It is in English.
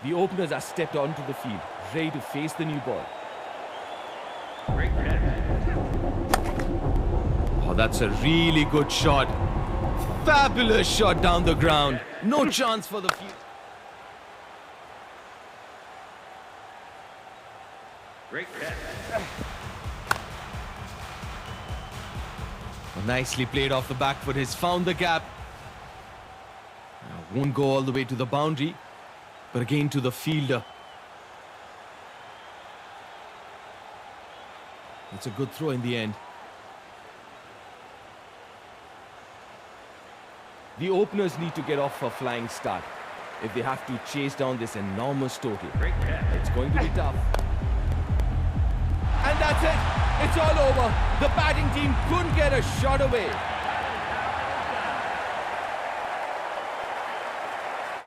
The openers are stepped onto the field, ready to face the new ball. Oh, that's a really good shot. Fabulous shot down the ground. No chance for the field. Oh, nicely played off the back foot. He's found the gap. Won't go all the way to the boundary, but again to the fielder. It's a good throw in the end. The openers need to get off a flying start if they have to chase down this enormous total. It's going to be tough. And that's it. It's all over. The batting team couldn't get a shot away.